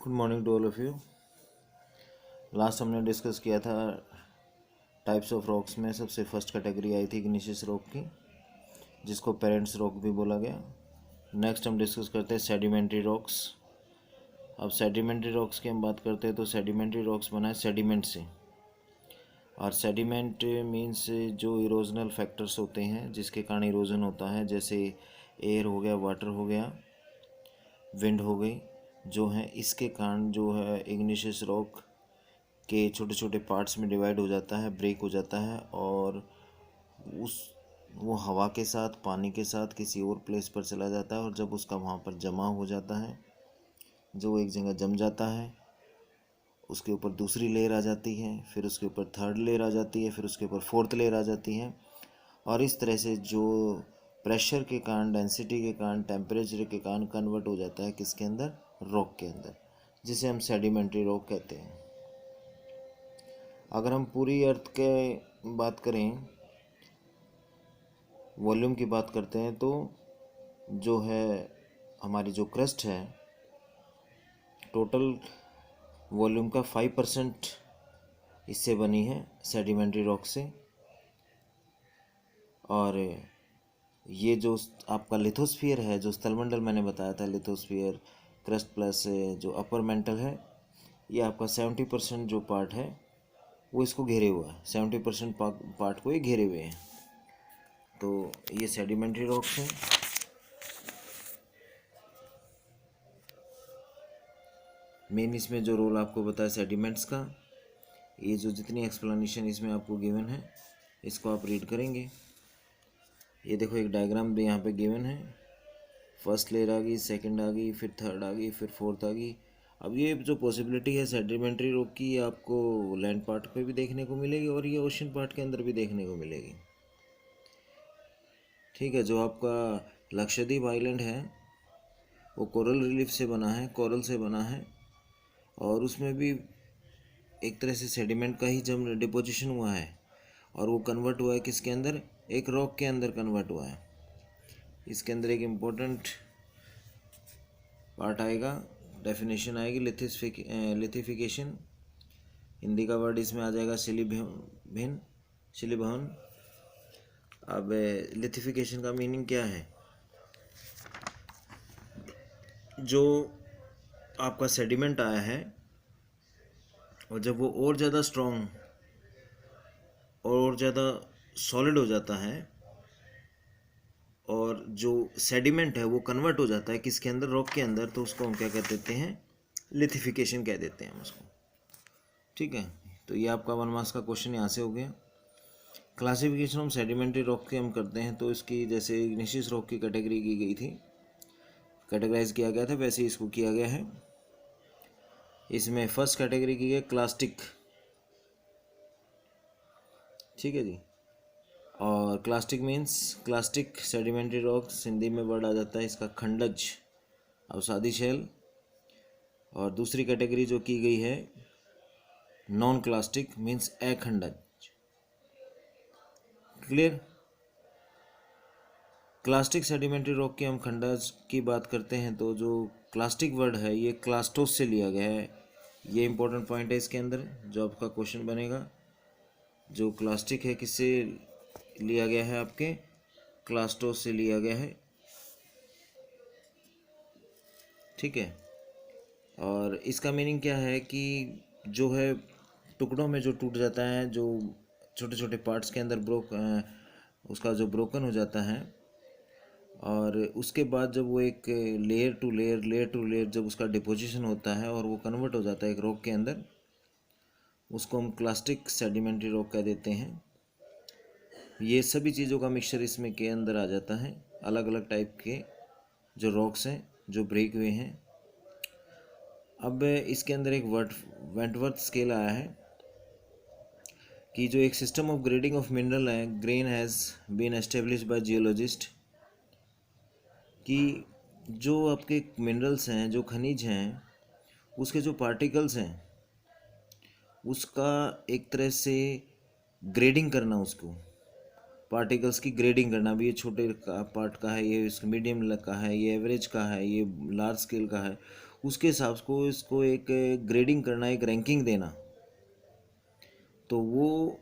Good morning to all of you. Last हमने discuss किया था टाइप्स ऑफ रॉक्स में सबसे फर्स्ट कैटेगरी आई थी इग्निशियस रॉक की, जिसको पेरेंट्स रॉक भी बोला गया। नेक्स्ट हम डिस्कस करते हैं सेडिमेंट्री रॉक्स। अब सेडिमेंट्री रॉक्स की हम बात करते हैं तो सेडिमेंट्री रॉक्स बना है सेडिमेंट से, और सेडिमेंट मीन्स जो इरोजनल फैक्टर्स होते हैं जिसके कारण इरोजन होता है, जैसे एयर हो गया, वाटर हो गया, विंड हो गई, जो है इसके कारण जो है इग्निशियस रॉक के छोटे छोटे पार्ट्स में डिवाइड हो जाता है, ब्रेक हो जाता है, और वो हवा के साथ, पानी के साथ किसी और प्लेस पर चला जाता है। और जब उसका वहाँ पर जमा हो जाता है, जो एक जगह जम जाता है, उसके ऊपर दूसरी लेयर आ जाती है, फिर उसके ऊपर थर्ड लेयर आ जाती है, फिर उसके ऊपर फोर्थ लेयर आ जाती है, और इस तरह से जो प्रेशर के कारण, डेंसिटी के कारण, टेम्परेचर के कारण कन्वर्ट हो जाता है किसके अंदर, रॉक के अंदर, जिसे हम सेडिमेंट्री रॉक कहते हैं। अगर हम पूरी अर्थ के बात करें, वॉल्यूम की बात करते हैं, तो जो है हमारी जो क्रस्ट है, टोटल वॉल्यूम का 5% इससे बनी है, सेडिमेंट्री रॉक से। और ये जो आपका लिथोस्फीयर है, जो स्थलमंडल मैंने बताया था, लिथोस्फीयर क्रस्ट प्लस जो अपर मेंटल है, ये आपका 70% जो पार्ट है वो इसको घेरे हुआ है, 70% पार्ट को ये घेरे हुए हैं। तो ये सेडिमेंट्री रॉक्स हैं। मेन इसमें जो रोल आपको बताया सेडिमेंट्स का, ये जो जितनी एक्सप्लेनेशन इसमें आपको गिवन है, इसको आप रीड करेंगे। ये देखो एक डायग्राम भी यहाँ पे गिवन है, फर्स्ट लेयर आ गई, सेकंड आ गई, फिर थर्ड आ गई, फिर फोर्थ आ गई। अब ये जो पॉसिबिलिटी है सेडिमेंट्री रॉक की, ये आपको लैंड पार्ट पे भी देखने को मिलेगी और ये ओशन पार्ट के अंदर भी देखने को मिलेगी। ठीक है, जो आपका लक्षद्वीप आइलैंड है वो कोरल रिलीफ से बना है, कोरल से बना है, और उसमें भी एक तरह से सेडिमेंट का ही जब डिपोजिशन हुआ है, और वो कन्वर्ट हुआ है किसके अंदर, एक रॉक के अंदर कन्वर्ट हुआ है। इसके अंदर एक इम्पोर्टेंट पार्ट आएगा, डेफिनेशन आएगी, लिथिफिकेशन। हिंदी का वर्ड इसमें आ जाएगा शिलीभवन। अब लिथिफिकेशन का मीनिंग क्या है, जो आपका सेडिमेंट आया है और जब वो और ज़्यादा स्ट्रॉन्ग और ज़्यादा सॉलिड हो जाता है, और जो सेडिमेंट है वो कन्वर्ट हो जाता है किसके अंदर, रॉक के अंदर, तो उसको हम क्या कह देते हैं, लिथिफिकेशन कह देते हैं हम उसको। ठीक है, तो ये आपका 1 मार्क्स का क्वेश्चन यहाँ से हो गया। क्लासिफिकेशन ऑफ सेडिमेंट्री रॉक की हम करते हैं, तो इसकी जैसे इग्निशियस रॉक की कैटेगरी की गई थी, कैटेगराइज किया गया था, वैसे इसको किया गया है। इसमें फर्स्ट कैटेगरी की है क्लास्टिक। ठीक है जी, और clastic means, clastic sedimentary rocks, Hindi में वर्ड आ जाता है इसका खंडज, अवसादी शैल। और दूसरी कैटेगरी जो की गई है नॉन क्लास्टिक मीन्स अखंडज। क्लियर। क्लास्टिक सेडिमेंट्री रॉक की हम खंडज की बात करते हैं, तो जो क्लास्टिक वर्ड है ये क्लास्टोस से लिया गया है। ये इंपॉर्टेंट पॉइंट है इसके अंदर, जो आपका क्वेश्चन बनेगा। जो क्लास्टिक है किससे लिया गया है, आपके क्लास्टोस से लिया गया है। ठीक है, और इसका मीनिंग क्या है कि जो है टुकड़ों में जो टूट जाता है, जो छोटे छोटे पार्ट्स के अंदर उसका जो ब्रोकन हो जाता है, और उसके बाद जब वो एक लेयर टू लेयर जब उसका डिपोजिशन होता है और वो कन्वर्ट हो जाता है एक रॉक के अंदर, उसको हम क्लास्टिक सेडिमेंट्री रॉक कह देते हैं। ये सभी चीज़ों का मिक्सचर इसमें के अंदर आ जाता है, अलग अलग टाइप के जो रॉक्स हैं जो ब्रेक हुए हैं। अब इसके अंदर एक वेंटवर्थ स्केल आया है कि जो एक system of grading of mineral है, grain has been established by geologist, कि जो आपके मिनरल्स हैं, जो खनिज हैं, उसके जो पार्टिकल्स हैं, उसका एक तरह से ग्रेडिंग करना, उसको पार्टिकल्स की ग्रेडिंग करना भी, ये छोटे का पार्ट का है, ये मीडियम का है, ये एवरेज का है, ये लार्ज स्केल का है, उसके हिसाब को इसको एक ग्रेडिंग करना, एक रैंकिंग देना, तो वो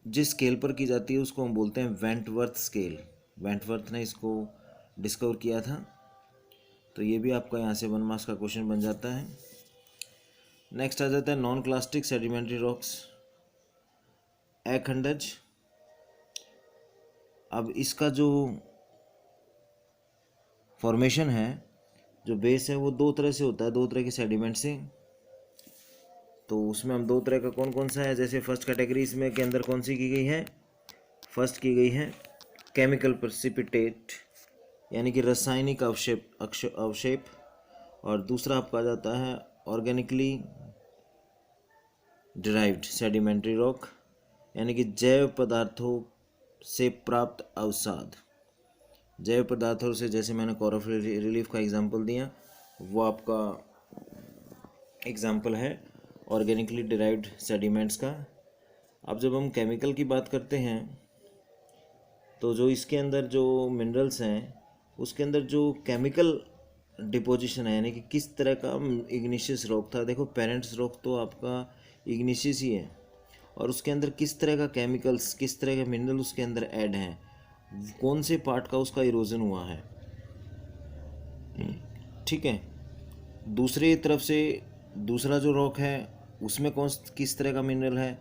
जिस स्केल पर की जाती है उसको हम बोलते हैं वेंटवर्थ स्केल। वेंटवर्थ ने इसको डिस्कवर किया था। तो ये भी आपका यहाँ से 1 मार्क्स का क्वेश्चन बन जाता है। नेक्स्ट आ जाता है नॉन क्लास्टिक सेडिमेंट्री रॉक्स, अखंडज। अब इसका जो फॉर्मेशन है, जो बेस है, वो दो तरह से होता है, दो तरह के सेडिमेंट से। तो उसमें हम दो तरह का कौन कौन सा है, जैसे फर्स्ट कैटेगरी इसमें के अंदर कौन सी की गई है, फर्स्ट की गई है केमिकल प्रेसिपिटेट, यानी कि रासायनिक अवशेप। और दूसरा आपका आ जाता है ऑर्गेनिकली डिराइव्ड सेडिमेंट्री रॉक, यानी कि जैव पदार्थों से प्राप्त अवसाद। जैव पदार्थों से, जैसे मैंने कोरल रिलीफ का एग्जांपल दिया, वो आपका एग्जांपल है ऑर्गेनिकली डिराइव्ड सेडिमेंट्स का। अब जब हम केमिकल की बात करते हैं तो जो इसके अंदर जो मिनरल्स हैं उसके अंदर जो केमिकल डिपोजिशन है, यानी कि किस तरह का इग्निशियस रॉक था। देखो पेरेंट्स रॉक तो आपका इग्निशियस ही है, और उसके अंदर किस तरह का केमिकल्स, किस तरह के मिनरल उसके अंदर ऐड हैं, कौन से पार्ट का उसका इरोजन हुआ है, ठीक है। दूसरी तरफ से दूसरा जो रॉक है उसमें किस तरह का मिनरल है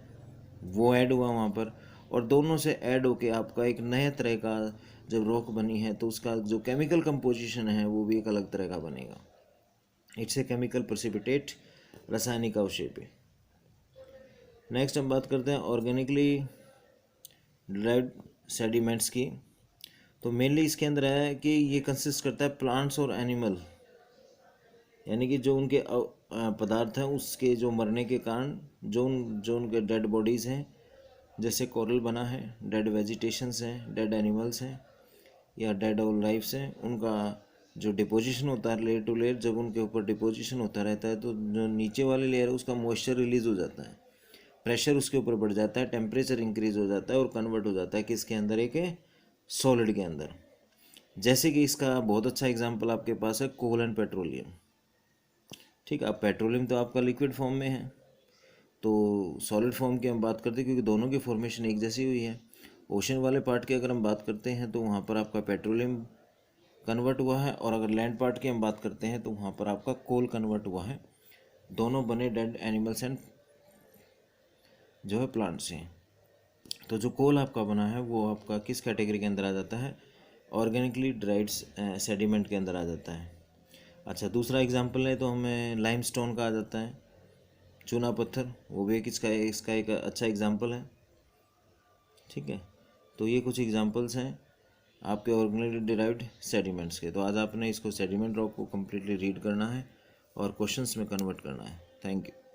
वो ऐड हुआ वहाँ पर, और दोनों से ऐड होके आपका एक नए तरह का जब रॉक बनी है तो उसका जो केमिकल कंपोजिशन है वो भी एक अलग तरह का बनेगा। इट्स ए केमिकल प्रेसिपिटेट, रासायनिक अवशेप। नेक्स्ट हम बात करते हैं ऑर्गेनिकली डिराइव्ड सेडिमेंट्स की। तो मेनली इसके अंदर है कि ये कंसिस्ट करता है प्लांट्स और एनिमल, यानी कि जो उनके पदार्थ हैं उसके जो मरने के कारण जो उनके डेड बॉडीज़ हैं, जैसे कोरल बना है, डेड वेजिटेशंस हैं, डेड एनिमल्स हैं या डेड ऑल लाइफ्स हैं, उनका जो डिपोजिशन होता है लेयर टू लेयर, जब उनके ऊपर डिपोजिशन होता रहता है तो जो नीचे वाली लेयर है उसका मॉइस्चर रिलीज़ हो जाता है, प्रेशर उसके ऊपर बढ़ जाता है, टेम्परेचर इंक्रीज़ हो जाता है और कन्वर्ट हो जाता है किसके अंदर, एक सॉलिड के अंदर। जैसे कि इसका बहुत अच्छा एग्जांपल आपके पास है कोल एंड पेट्रोलियम, ठीक है। अब पेट्रोलियम तो आपका लिक्विड फॉर्म में है, तो सॉलिड फॉर्म की हम बात करते हैं क्योंकि दोनों की फॉर्मेशन एक जैसी हुई है। ओशन वाले पार्ट की अगर हम बात करते हैं तो वहाँ पर आपका पेट्रोलियम कन्वर्ट हुआ है, और अगर लैंड पार्ट की हम बात करते हैं तो वहाँ पर आपका कोल कन्वर्ट हुआ है। दोनों बने डेड एनिमल्स एंड जो है प्लांट से। तो जो कोल आपका बना है वो आपका किस कैटेगरी के अंदर आ जाता है, ऑर्गेनिकली डिराइव्ड सेडिमेंट के अंदर आ जाता है। अच्छा, दूसरा एग्जांपल है तो हमें लाइमस्टोन का आ जाता है, चूना पत्थर, वो भी इसका एक अच्छा एग्जांपल है, ठीक है। तो ये कुछ एग्जांपल्स हैं आपके ऑर्गेनिकली डिराइव्ड सेडिमेंट्स के। तो आज आपने इसको सेडिमेंट रॉक को कम्प्लीटली रीड करना है और क्वेश्चंस में कन्वर्ट करना है। Thank you.